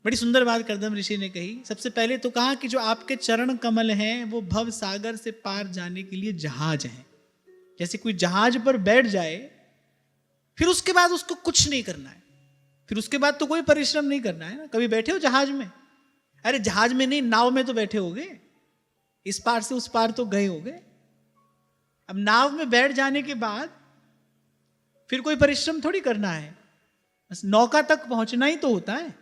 बड़ी सुंदर बात कर्दम ऋषि ने कही। सबसे पहले तो कहा कि जो आपके चरण कमल हैं वो भव सागर से पार जाने के लिए जहाज हैं। जैसे कोई जहाज पर बैठ जाए फिर उसके बाद उसको कुछ नहीं करना है, फिर उसके बाद तो कोई परिश्रम नहीं करना है ना। कभी बैठे हो जहाज में? अरे जहाज में नहीं, नाव में तो बैठे होगे, इस पार से उस पार तो गए होगे। अब नाव में बैठ जाने के बाद फिर कोई परिश्रम थोड़ी करना है, बस नौका तक पहुंचना ही तो होता है।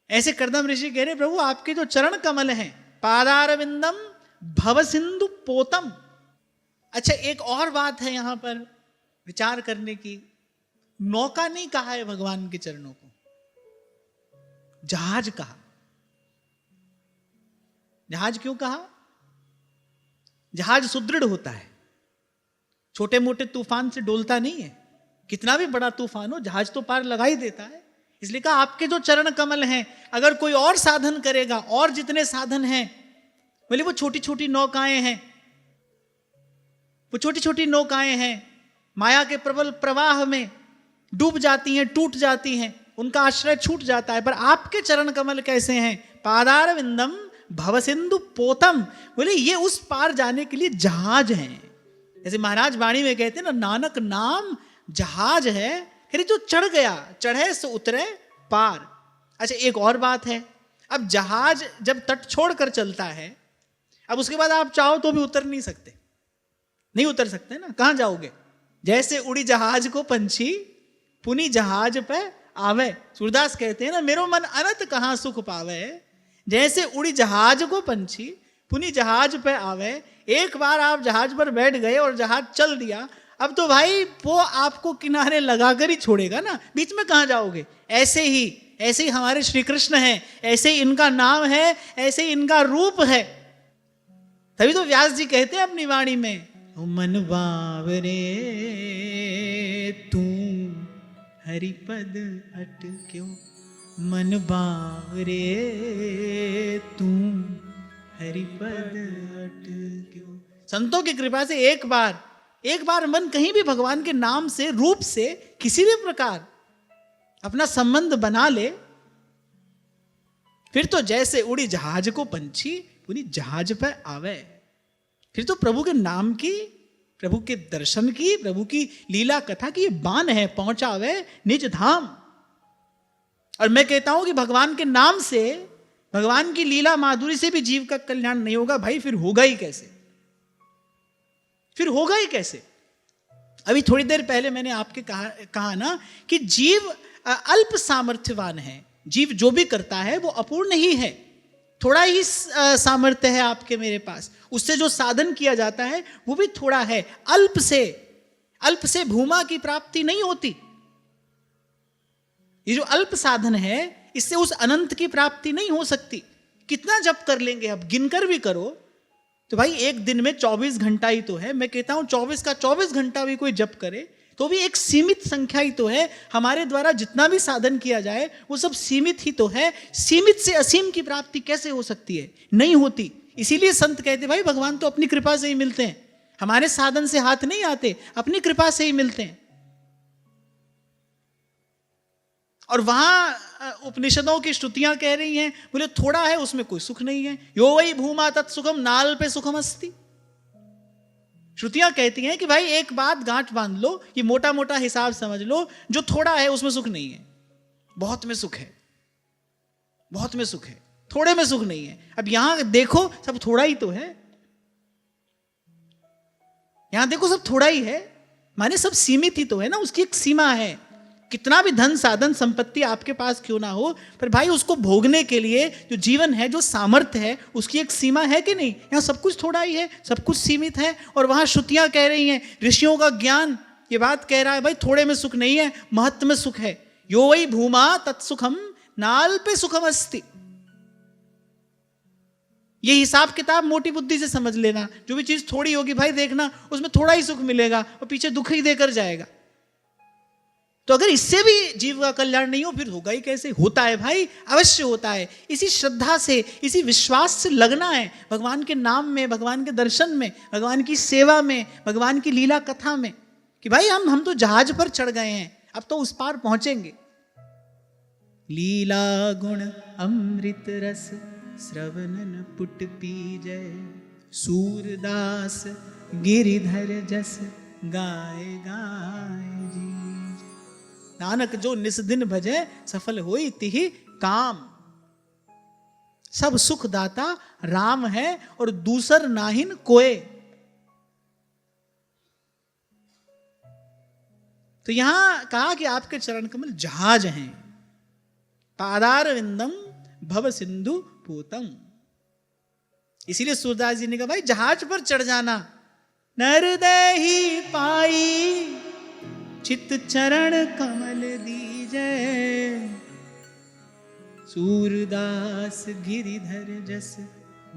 ऐसे कर्दम ऋषि कह रहे प्रभु आपके जो चरण कमल हैं, पादारविंदम भव सिंधु पोतम। अच्छा, एक और बात है यहां पर विचार करने की। नौका नहीं कहा है भगवान के चरणों को, जहाज कहा। जहाज क्यों कहा? जहाज सुदृढ़ होता है, छोटे मोटे तूफान से डोलता नहीं है। कितना भी बड़ा तूफान हो जहाज तो पार लगा ही देता है। इसलिए कहा आपके जो चरण कमल हैं, अगर कोई और साधन करेगा, और जितने साधन हैं, बोले वो छोटी छोटी नौकाएं हैं, वो छोटी छोटी नौकाएं हैं, माया के प्रबल प्रवाह में डूब जाती हैं, टूट जाती हैं, उनका आश्रय छूट जाता है। पर आपके चरण कमल कैसे हैं? पादार विंदम भव सिंधु पोतम। बोले ये उस पार जाने के लिए जहाज हैं। जैसे महाराज वाणी में कहते हैं ना, नानक नाम जहाज है, फिर जो चढ़ गया चढ़े सो उतरे पार। अच्छा, एक और बात है, अब जहाज जब तट छोड़कर चलता है, अब उसके बाद आप चाहो तो भी उतर नहीं सकते, नहीं उतर सकते ना। कहां जाओगे? जैसे उड़ी जहाज को पंछी पुनी जहाज पे आवे। सूरदास कहते हैं ना, मेरो मन अनंत कहां सुख पावे। जैसे उड़ी जहाज को पंछी पुनी जहाज पे आवे। एक बार आप जहाज पर बैठ गए और जहाज चल दिया, अब तो भाई वो आपको किनारे लगाकर ही छोड़ेगा ना, बीच में कहां जाओगे? ऐसे ही हमारे श्री कृष्ण हैं, ऐसे ही इनका नाम है, ऐसे ही इनका रूप है। तभी तो व्यास जी कहते हैं अपनी वाणी में, मन बावरे तू हरिपद अटक्यो, मन बावरे तू हरिपद अटक्यो। संतों की कृपा से एक बार मन कहीं भी भगवान के नाम से, रूप से, किसी भी प्रकार अपना संबंध बना ले, फिर तो जैसे उड़ी जहाज को पंछी पूरी जहाज पे आवे। फिर तो प्रभु के नाम की, प्रभु के दर्शन की, प्रभु की लीला कथा की बान है, पहुंचावे निज धाम। और मैं कहता हूं कि भगवान के नाम से, भगवान की लीला माधुरी से भी जीव का कल्याण नहीं होगा भाई, फिर होगा ही कैसे? फिर होगा ही कैसे? अभी थोड़ी देर पहले मैंने आपके कहा ना कि जीव अल्प सामर्थ्यवान है। जीव जो भी करता है वो अपूर्ण ही है, थोड़ा ही सामर्थ्य है आपके मेरे पास, उससे जो साधन किया जाता है वो भी थोड़ा है। अल्प से भूमा की प्राप्ति नहीं होती। ये जो अल्प साधन है, इससे उस अनंत की प्राप्ति नहीं हो सकती। कितना जप कर लेंगे, अब गिनकर भी करो तो भाई एक दिन में 24 घंटा ही तो है। मैं कहता हूं 24 का 24 घंटा भी कोई जप करे तो भी एक सीमित संख्या ही तो है। हमारे द्वारा जितना भी साधन किया जाए वो सब सीमित ही तो है। सीमित से असीम की प्राप्ति कैसे हो सकती है? नहीं होती। इसीलिए संत कहते भाई भगवान तो अपनी कृपा से ही मिलते हैं, हमारे साधन से हाथ नहीं आते, अपनी कृपा से ही मिलते हैं। और वहां उपनिषदों की श्रुतियां कह रही हैं, बोले थोड़ा है उसमें कोई सुख नहीं है। यो वही भूमा तत्सुखम नाल पे सुखम अस्ति। श्रुतियां कहती हैं कि भाई एक बात गांठ बांध लो, ये मोटा मोटा हिसाब समझ लो, जो थोड़ा है उसमें सुख नहीं है, बहुत में सुख है, बहुत में सुख है, थोड़े में सुख नहीं है। अब यहां देखो सब थोड़ा ही तो है, यहां देखो सब थोड़ा ही है, माने सब सीमित ही तो है ना, उसकी एक सीमा है। कितना भी धन साधन संपत्ति आपके पास क्यों ना हो, पर भाई उसको भोगने के लिए जो जीवन है, जो सामर्थ्य है, उसकी एक सीमा है कि नहीं? यहाँ सब कुछ थोड़ा ही है, सब कुछ सीमित है। और वहां श्रुतियां कह रही हैं, ऋषियों का ज्ञान ये बात कह रहा है भाई थोड़े में सुख नहीं है, महत्व में सुख है। यो वही भूमा तत्सुखम नाल पे सुखम अस्ति। ये हिसाब किताब मोटी बुद्धि से समझ लेना। जो भी चीज थोड़ी होगी भाई देखना उसमें थोड़ा ही सुख मिलेगा और पीछे दुख ही देकर जाएगा। तो अगर इससे भी जीव का कल्याण नहीं हो फिर होगा ही कैसे? होता है भाई, अवश्य होता है। इसी श्रद्धा से, इसी विश्वास से लगना है भगवान के नाम में, भगवान के दर्शन में, भगवान की सेवा में, भगवान की लीला कथा में, कि भाई हम तो जहाज पर चढ़ गए हैं, अब तो उस पार पहुंचेंगे। लीला गुण अमृत रस श्रवणन पुट पीजय, सूरदास गिरिधर जस गाय गाय जी। नानक जो निस दिन भजे सफल होई तिहि काम। सब सुख दाता राम है और दूसर नाहिन कोय। तो यहां कहा कि आपके चरण कमल जहाज हैं। पादार विंदम भव सिंधु पूतम। इसीलिए सूरदास जी ने कहा भाई जहाज पर चढ़ जाना। नरदेही पाई चित चरण कमल दीजै, सूरदास गिरिधर जस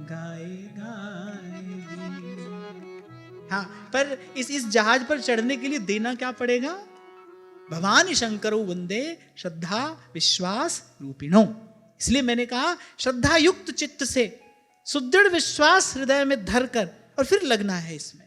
गाय गाय जी। हाँ, पर इस जहाज पर चढ़ने के लिए देना क्या पड़ेगा? भवानी शंकरो वंदे श्रद्धा विश्वास रूपिणो। इसलिए मैंने कहा श्रद्धा युक्त चित्त से सुदृढ़ विश्वास हृदय में धरकर और फिर लगना है इसमें।